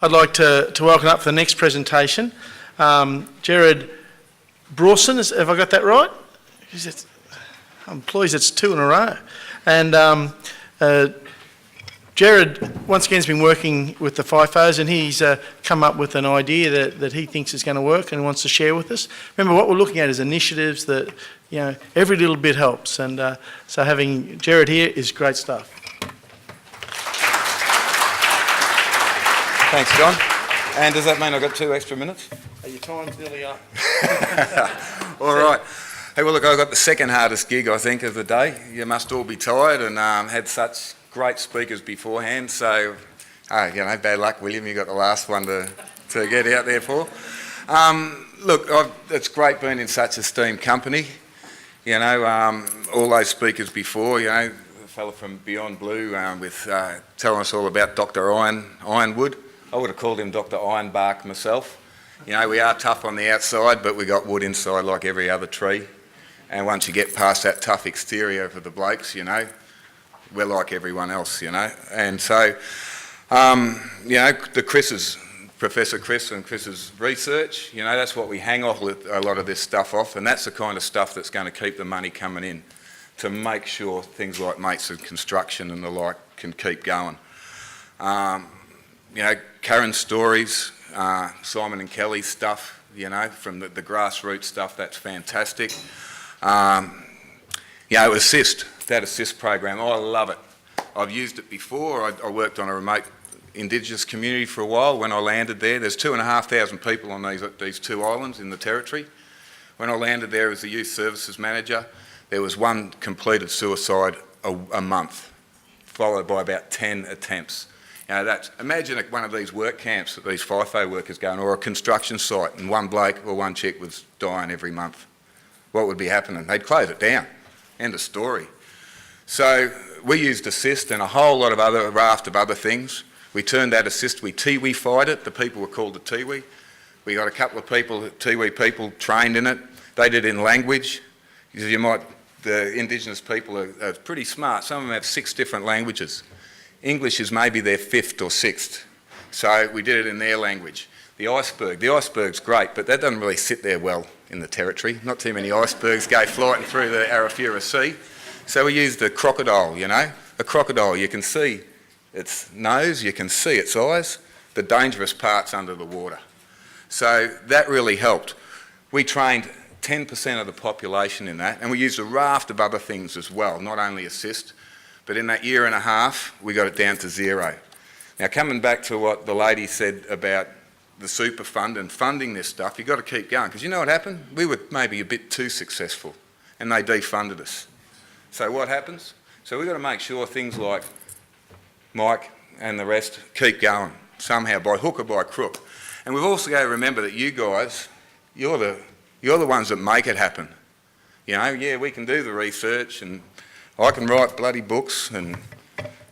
I'd like to welcome up for the next presentation, Gerard Broersen. Have I got that right? I'm pleased it's two in a row. And Gerard, once again, has been working with the FIFOs, and he's come up with an idea that he thinks is going to work and wants to share with us. Remember, what we're looking at is initiatives that, you know, every little bit helps. And so having Gerard here is great stuff. Thanks, John. And does that mean I've got 2 extra minutes? Your time's nearly up. All right. Hey, well, look, I've got the second hardest gig, I think, of the day. You must all be tired and had such great speakers beforehand. So, you know, bad luck, William. You got the last one to get out there for. Look, it's great being in such esteemed company. You know, all those speakers before, you know, the fellow from Beyond Blue with telling us all about Dr. Ironwood. I would have called him Dr. Ironbark myself. You know, we are tough on the outside, but we got wood inside like every other tree. And once you get past that tough exterior for the blokes, you know, we're like everyone else, you know. And so, you know, Professor Chris and Chris's research, you know, that's what we hang off a lot of this stuff off, and that's the kind of stuff that's going to keep the money coming in to make sure things like mates of construction and the like can keep going. You know, Karen's stories, Simon and Kelly's stuff, you know, from the grassroots stuff, that's fantastic. You know, that assist program, I love it. I've used it before. I worked on a remote Indigenous community for a while. When I landed there, there's 2,500 people on these 2 islands in the territory. When I landed there as the youth services manager, there was 1 completed suicide a month, followed by about 10 attempts. You know, imagine one of these work camps that these FIFO workers go on, or a construction site, and 1 bloke or 1 chick was dying every month. What would be happening? They'd close it down. End of story. So we used assist and a whole lot of a raft of other things. We turned that assist, we Tiwi-fied it. The people were called the Tiwi. We got a couple of people, Tiwi people, trained in it. They did it in language. The Indigenous people are pretty smart. Some of them have 6 different languages. English is maybe their 5th or 6th. So we did it in their language. The iceberg's great, but that doesn't really sit there well in the territory. Not too many icebergs go flying through the Arafura Sea. So we used the crocodile, you know. A crocodile, you can see its nose, you can see its eyes, the dangerous parts under the water. So that really helped. We trained 10% of the population in that, and we used a raft of other things as well, not only assist, but in that year and a half, we got it down to 0. Now, coming back to what the lady said about the super fund and funding this stuff, you've got to keep going, because you know what happened? We were maybe a bit too successful, and they defunded us. So what happens? So we've got to make sure things like Mike and the rest keep going, somehow, by hook or by crook. And we've also got to remember that you guys, you're the ones that make it happen. You know, yeah, we can do the research, and I can write bloody books, and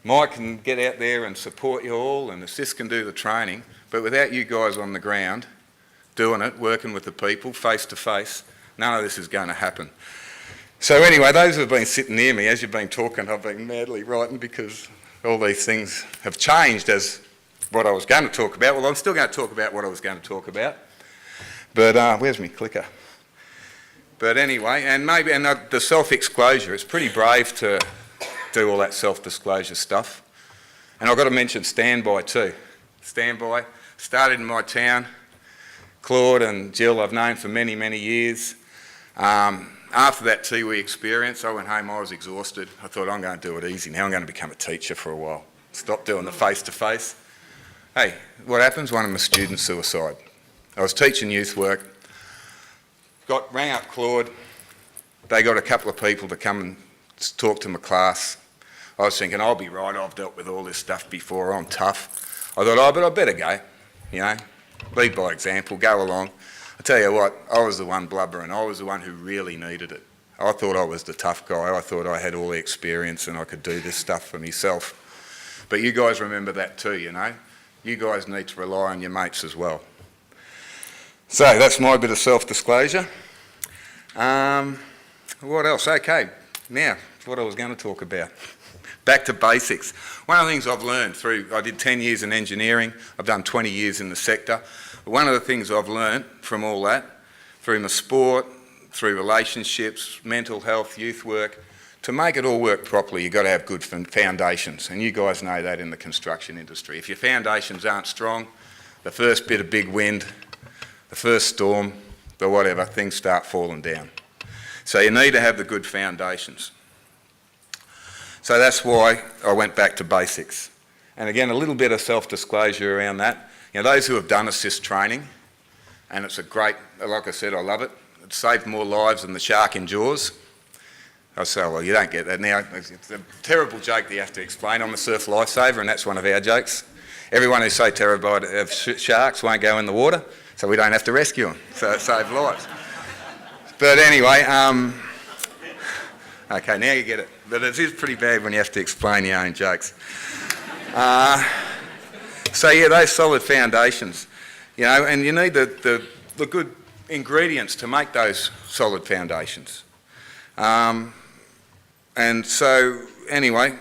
Mike can get out there and support you all, and Assist can do the training, but without you guys on the ground doing it, working with the people face to face, none of this is going to happen. So anyway, those who have been sitting near me, as you've been talking, I've been madly writing because all these things have changed as what I was going to talk about. Well, I'm still going to talk about what I was going to talk about, but where's my clicker? But anyway, and the self-disclosure, it's pretty brave to do all that self-disclosure stuff. And I've got to mention Standby too. Standby started in my town. Claude and Jill I've known for many, many years. After that Tiwi experience, I went home, I was exhausted. I thought, I'm going to do it easy. Now I'm going to become a teacher for a while. Stop doing the face-to-face. Hey, what happens? One of my students suicide. I was teaching youth work. Rang up Claude. They got a couple of people to come and talk to my class. I was thinking, I'll be right, I've dealt with all this stuff before, I'm tough. I thought, but I better go, you know, lead by example, go along. I tell you what, I was the one blubbering, I was the one who really needed it. I thought I was the tough guy, I thought I had all the experience and I could do this stuff for myself. But you guys remember that too, you know. You guys need to rely on your mates as well. So that's my bit of self-disclosure. What else? Okay, now what I was going to talk about. Back to basics. One of the things I've learned I did 10 years in engineering, I've done 20 years in the sector. One of the things I've learned from all that, through my sport, through relationships, mental health, youth work, to make it all work properly, you've got to have good foundations. And you guys know that in the construction industry. If your foundations aren't strong, the first bit of big wind, the first storm, the whatever, things start falling down. So you need to have the good foundations. So that's why I went back to basics. And again, a little bit of self-disclosure around that. You know, those who have done assist training, and it's a great, like I said, I love it. It saved more lives than the shark in Jaws. I say, well, you don't get that now. It's a terrible joke that you have to explain. I'm a surf lifesaver, and that's one of our jokes. Everyone who's so terrified of sharks won't go in the water, so we don't have to rescue them. So it saved lives. But anyway, okay, now you get it. But it is pretty bad when you have to explain your own jokes. So yeah, those solid foundations, you know, and you need the good ingredients to make those solid foundations. And so anyway,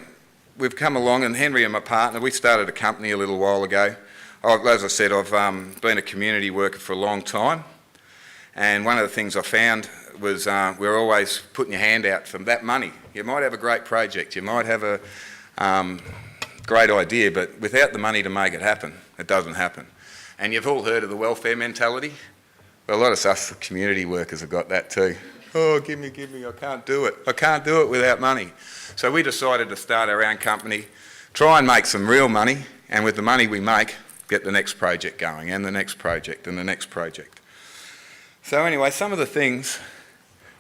we've come along, and Henry and my partner, we started a company a little while ago. As I said, I've been a community worker for a long time, and one of the things I found was we're always putting your hand out for that money. You might have a great project, you might have a great idea, but without the money to make it happen, it doesn't happen. And you've all heard of the welfare mentality. Well, a lot of us community workers have got that too. Oh, give me, I can't do it. I can't do it without money. So we decided to start our own company, try and make some real money, and with the money we make, get the next project going, and the next project, and the next project. So anyway, some of the things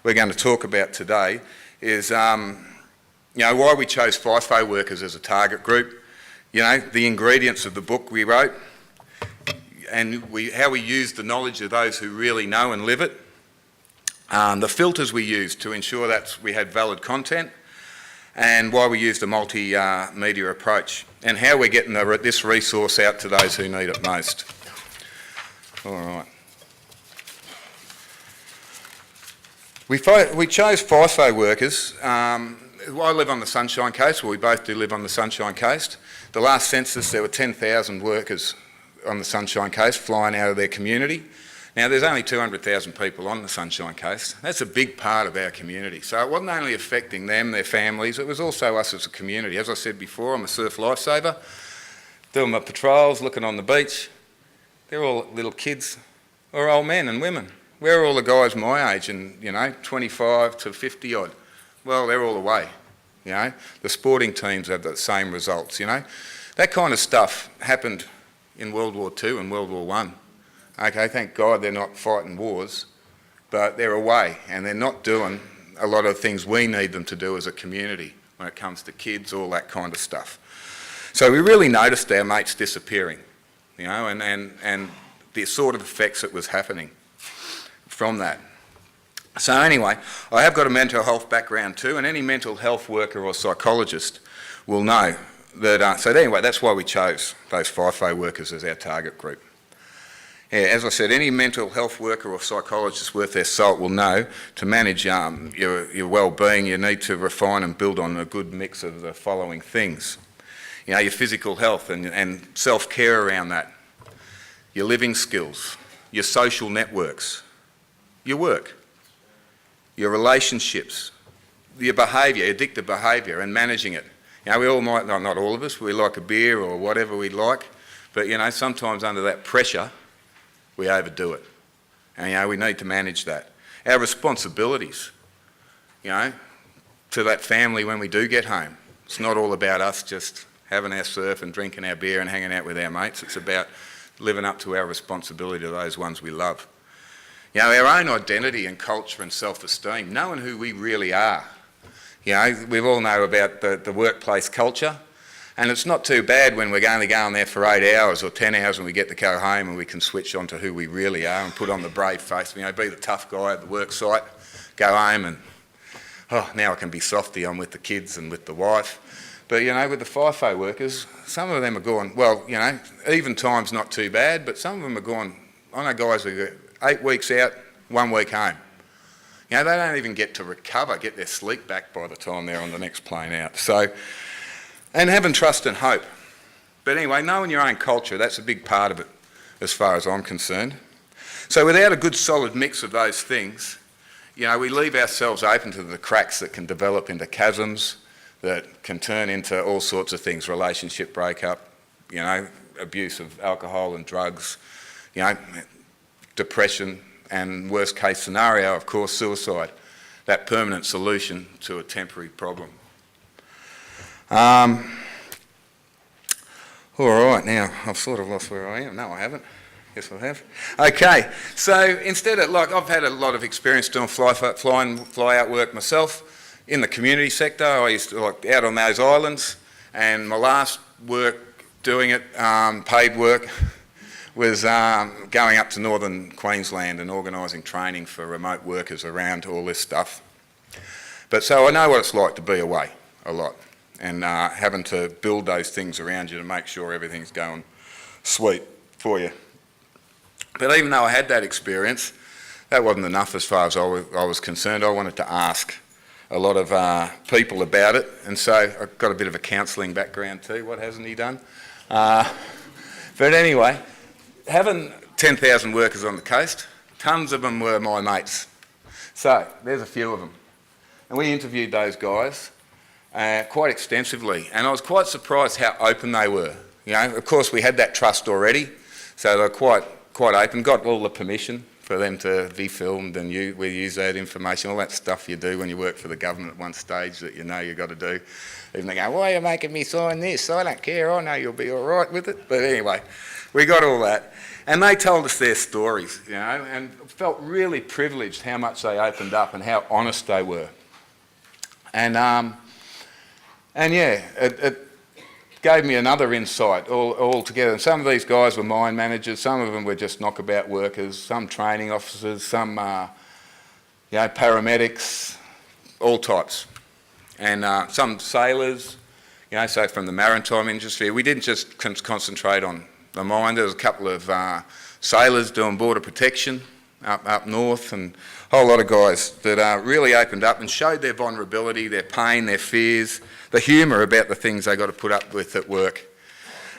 we're going to talk about today is, you know, why we chose FIFO workers as a target group, you know, the ingredients of the book we wrote, and how we use the knowledge of those who really know and live it, the filters we used to ensure that we had valid content, and why we used a multimedia approach, and how we're getting this resource out to those who need it most. All right. We chose FIFO workers. I live on the Sunshine Coast, well, we both do live on the Sunshine Coast. The last census, there were 10,000 workers on the Sunshine Coast flying out of their community. Now, there's only 200,000 people on the Sunshine Coast. That's a big part of our community. So it wasn't only affecting them, their families, it was also us as a community. As I said before, I'm a surf lifesaver, doing my patrols, looking on the beach. They're all little kids or old men and women. Where are all the guys my age and, you know, 25 to 50 odd? Well, they're all away, you know. The sporting teams have the same results, you know. That kind of stuff happened in World War II and World War I. Okay, thank God they're not fighting wars, but they're away and they're not doing a lot of things we need them to do as a community when it comes to kids, all that kind of stuff. So we really noticed our mates disappearing, you know, and the sort of effects that was happening from that. So anyway, I have got a mental health background too, and any mental health worker or psychologist will know that, so anyway, that's why we chose those FIFO workers as our target group. Yeah, as I said, any mental health worker or psychologist worth their salt will know to manage your well-being, you need to refine and build on a good mix of the following things. You know, your physical health and self-care around that, your living skills, your social networks, your work, your relationships, your behaviour, addictive behaviour and managing it. You know, we all might, not all of us, we like a beer or whatever we like, but you know, sometimes under that pressure, we overdo it. And, you know, we need to manage that. Our responsibilities, you know, to that family when we do get home. It's not all about us just having our surf and drinking our beer and hanging out with our mates. It's about living up to our responsibility to those ones we love. You know, our own identity and culture and self-esteem, knowing who we really are. You know, we all know about the workplace culture. And it's not too bad when we're only going there for 8 hours or 10 hours and we get to go home and we can switch on to who we really are and put on the brave face, you know, be the tough guy at the work site, go home and, oh, now I can be softy, I'm with the kids and with the wife. But, you know, with the FIFO workers, some of them are going, well, you know, even time's not too bad, but some of them are going, I know guys who go 8 weeks out, 1 week home. You know, they don't even get to recover, get their sleep back by the time they're on the next plane out. So, And having trust and hope. But anyway, knowing your own culture, that's a big part of it, as far as I'm concerned. So without a good solid mix of those things, you know, we leave ourselves open to the cracks that can develop into chasms, that can turn into all sorts of things, relationship breakup, you know, abuse of alcohol and drugs, you know, depression, and worst case scenario, of course, suicide, that permanent solution to a temporary problem. All right, now, I've sort of lost where I am. No, I haven't. Yes, I have. Okay, so instead of, like, I've had a lot of experience doing fly-out work myself in the community sector. I used to, like, out on those islands, and my last work doing it, paid work, was going up to northern Queensland and organising training for remote workers around all this stuff. But so I know what it's like to be away a lot, and having to build those things around you to make sure everything's going sweet for you. But even though I had that experience, that wasn't enough as far as I was concerned. I wanted to ask a lot of people about it, and so I've got a bit of a counselling background too. What hasn't he done? But anyway, having 10,000 workers on the coast, tons of them were my mates. So there's a few of them. And we interviewed those guys quite extensively, and I was quite surprised how open they were. You know, of course we had that trust already, so they were quite open, got all the permission for them to be filmed, and we use that information, all that stuff you do when you work for the government at one stage that you know you've got to do. Even they go, why are you making me sign this? I don't care, I know you'll be all right with it. But anyway, we got all that. And they told us their stories, you know, and felt really privileged how much they opened up and how honest they were. And yeah, it gave me another insight altogether. And some of these guys were mine managers, some of them were just knockabout workers, some training officers, some you know, paramedics, all types. And some sailors, you know, so from the maritime industry. We didn't just concentrate on the mine. There was a couple of sailors doing border protection up north, and a whole lot of guys that really opened up and showed their vulnerability, their pain, their fears, the humour about the things they got to put up with at work.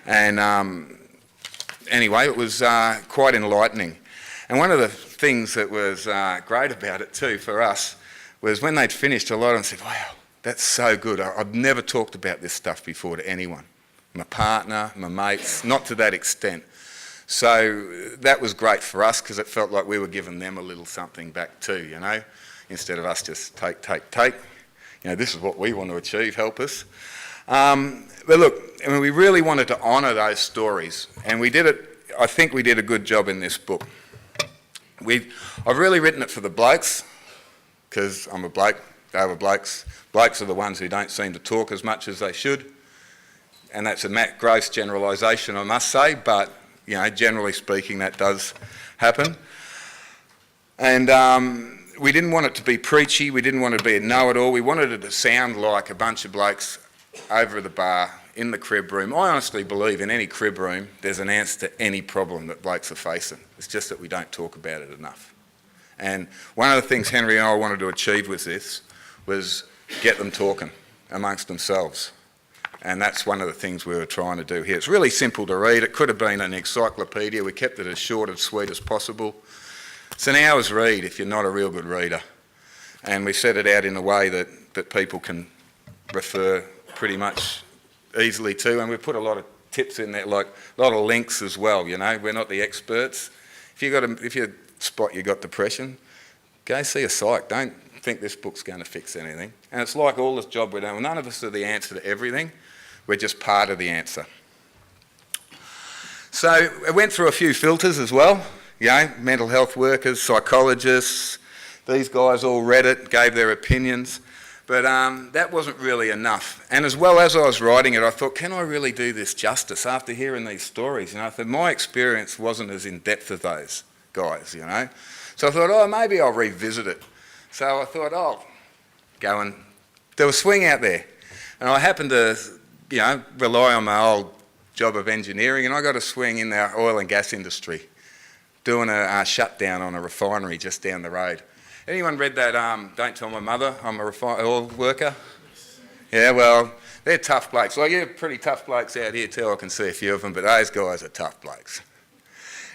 And anyway, it was quite enlightening. And one of the things that was great about it too for us was when they'd finished, a lot of them said, wow, that's so good. I've never talked about this stuff before to anyone. My partner, my mates, not to that extent. So that was great for us because it felt like we were giving them a little something back too, you know, instead of us just take. You know, this is what we want to achieve, help us. But look, I mean, we really wanted to honour those stories, and we did it. I think we did a good job in this book. I've really written it for the blokes because I'm a bloke, they were blokes. Blokes are the ones who don't seem to talk as much as they should, and that's a gross generalisation, I must say, but you know, generally speaking, that does happen. And we didn't want it to be preachy, we didn't want it to be a know-it-all, we wanted it to sound like a bunch of blokes over at the bar, in the crib room. I honestly believe in any crib room there's an answer to any problem that blokes are facing. It's just that we don't talk about it enough. And one of the things Henry and I wanted to achieve with this was get them talking amongst themselves. And that's one of the things we were trying to do here. It's really simple to read. It could have been an encyclopedia. We kept it as short and sweet as possible. It's an hour's read if you're not a real good reader. And we set it out in a way that people can refer pretty much easily to. And we put a lot of tips in there, like a lot of links as well, you know. We're not the experts. If you spot you got depression, go see a psych. Don't think this book's going to fix anything. And it's like all this job we're doing. None of us are the answer to everything. We're just part of the answer. So I went through a few filters as well, you know, mental health workers, psychologists. These guys all read it, gave their opinions, but that wasn't really enough. And as well as I was writing it, I thought, can I really do this justice after hearing these stories? You know, I thought my experience wasn't as in depth as those guys, you know. So I thought, oh, maybe I'll revisit it. So I thought, oh, go and do a swing out there. And I happened to, you know, rely on my old job of engineering, and I got a swing in the oil and gas industry, doing a shutdown on a refinery just down the road. Anyone read that, Don't Tell My Mother, I'm a oil worker? Yeah, well, they're tough blokes. Like, you're pretty tough blokes out here too, I can see a few of them, but those guys are tough blokes.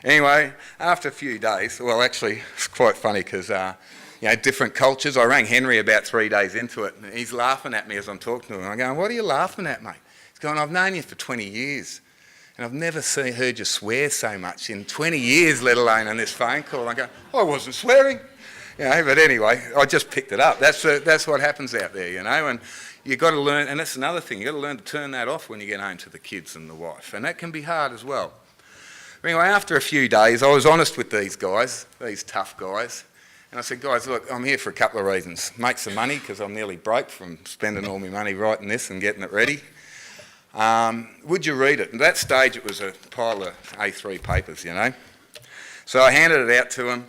Anyway, after a few days, well, actually, it's quite funny because, different cultures. I rang Henry about 3 days into it, and he's laughing at me as I'm talking to him. I'm going, what are you laughing at, mate? He's going, I've known you for 20 years, and I've never heard you swear so much in 20 years, let alone on this phone call. I go, I wasn't swearing. But anyway, I just picked it up. That's what happens out there, and you've got to learn, and that's another thing, you've got to learn to turn that off when you get home to the kids and the wife, and that can be hard as well. Anyway, after a few days, I was honest with these guys, these tough guys, and I said, guys, look, I'm here for a couple of reasons. Make some money, because I'm nearly broke from spending all my money writing this and getting it ready. Would you read it? At that stage, it was a pile of A3 papers, So I handed it out to them,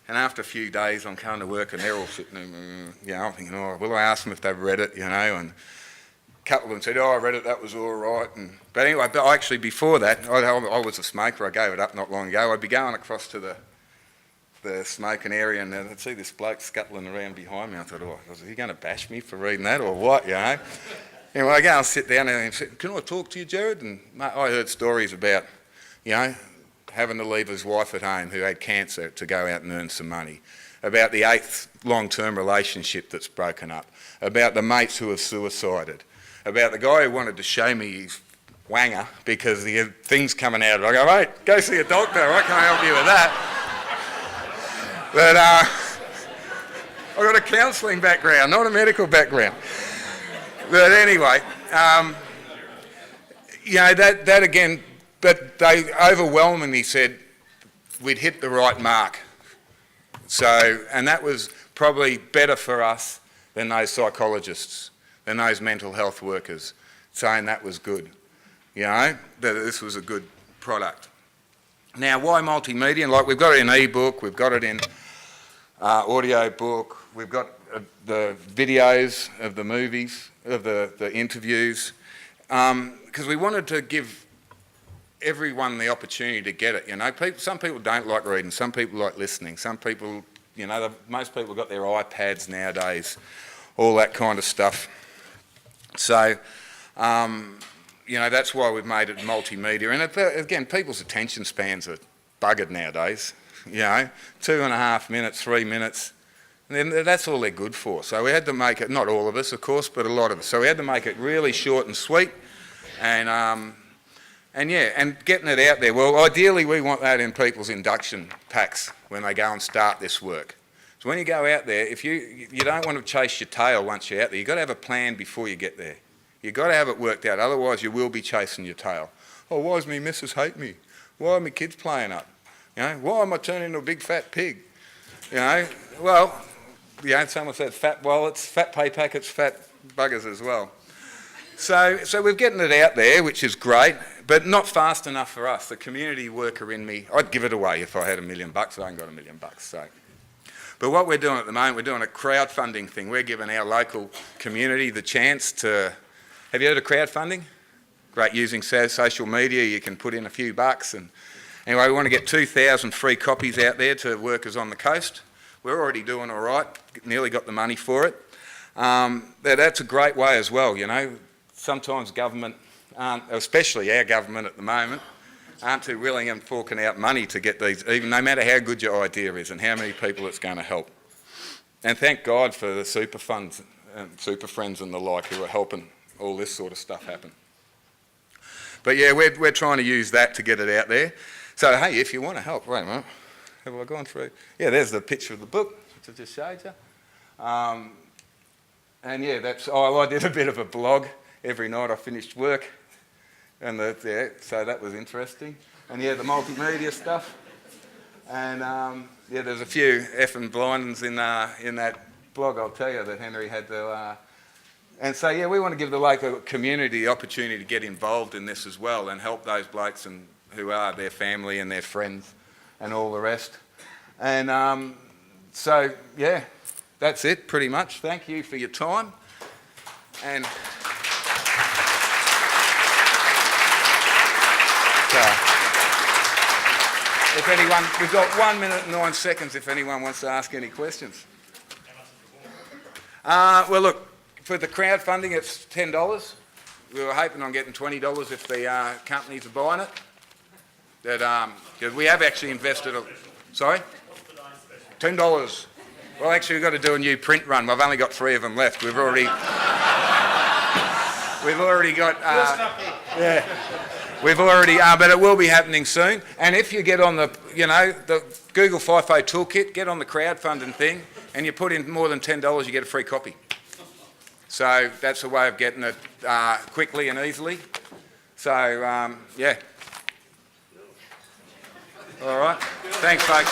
and after a few days, I'm coming to work, and they're all sitting there, I'm thinking, will I ask them if they've read it, and a couple of them said, I read it, that was all right. But anyway, actually before that, I was a smoker, I gave it up not long ago. I'd be going across to the smoking area, and I'd see this bloke scuttling around behind me. I thought, is he going to bash me for reading that or what, Anyway, I go and sit down and say, can I talk to you, Gerard? And I heard stories about, having to leave his wife at home who had cancer to go out and earn some money, about the 8th long-term relationship that's broken up, about the mates who have suicided, about the guy who wanted to show me his wanger because he had things coming out of it. I go, mate, go see a doctor, I can't help you with that. But I've got a counselling background, not a medical background. But anyway, that again, but they overwhelmingly said we'd hit the right mark. So, and that was probably better for us than those psychologists, than those mental health workers, saying that was good, that this was a good product. Now, why multimedia? Like, we've got it in ebook, we've got it in audio book, we've got the videos of the movies, of the interviews, because we wanted to give everyone the opportunity to get it. Some people don't like reading, some people like listening, some people, most people got their iPads nowadays, all that kind of stuff. So, that's why we've made it multimedia. And again, people's attention spans are buggered nowadays. 2.5 minutes, 3 minutes, and then that's all they're good for. So we had to make it, not all of us, of course, but a lot of us. So we had to make it really short and sweet, and getting it out there. Well, ideally, we want that in people's induction packs when they go and start this work. So when you go out there, if you don't want to chase your tail once you're out there, you've got to have a plan before you get there. You've got to have it worked out, otherwise you will be chasing your tail. Oh, why does me missus hate me? Why are my kids playing up? Why am I turning into a big fat pig? Someone said fat wallets, fat pay packets, fat buggers as well. So we're getting it out there, which is great, but not fast enough for us. The community worker in me, I'd give it away if I had $1 million. I ain't got $1 million, so. But what we're doing at the moment, we're doing a crowdfunding thing. We're giving our local community the chance to, have you heard of crowdfunding? Great, using social media, you can put in a few bucks. And anyway, we want to get 2,000 free copies out there to workers on the coast. We're already doing all right, nearly got the money for it. That's a great way as well, Sometimes government aren't, especially our government at the moment, aren't too willing and forking out money to get these, even no matter how good your idea is and how many people it's going to help. And thank God for the super funds and super friends and the like who are helping all this sort of stuff happen. But yeah, we're trying to use that to get it out there. So hey, if you want to help, wait a minute, have I gone through? Yeah, there's the picture of the book, which I just showed you. And yeah, I did a bit of a blog every night I finished work. And so that was interesting. And yeah, the multimedia stuff. And there's a few effing blindings in that blog, I'll tell you, that Henry had to... And so yeah, we want to give the local community the opportunity to get involved in this as well and help those blokes and who are their family and their friends and all the rest. And so yeah, that's it pretty much. Thank you for your time. And if anyone, we've got 1 minute and 9 seconds if anyone wants to ask any questions. Well, look, for the crowdfunding, it's $10. we were hoping on getting $20 if the companies are buying it. That, 'cause we have actually invested, sorry? $10. Well, actually, we've got to do a new print run. We've only got 3 of them left. We've already got, yeah. We've already, but it will be happening soon. And if you get on the, the Google FIFO toolkit, get on the crowdfunding thing, and you put in more than $10, you get a free copy. So that's a way of getting it quickly and easily. So, yeah. All right. Thanks, folks.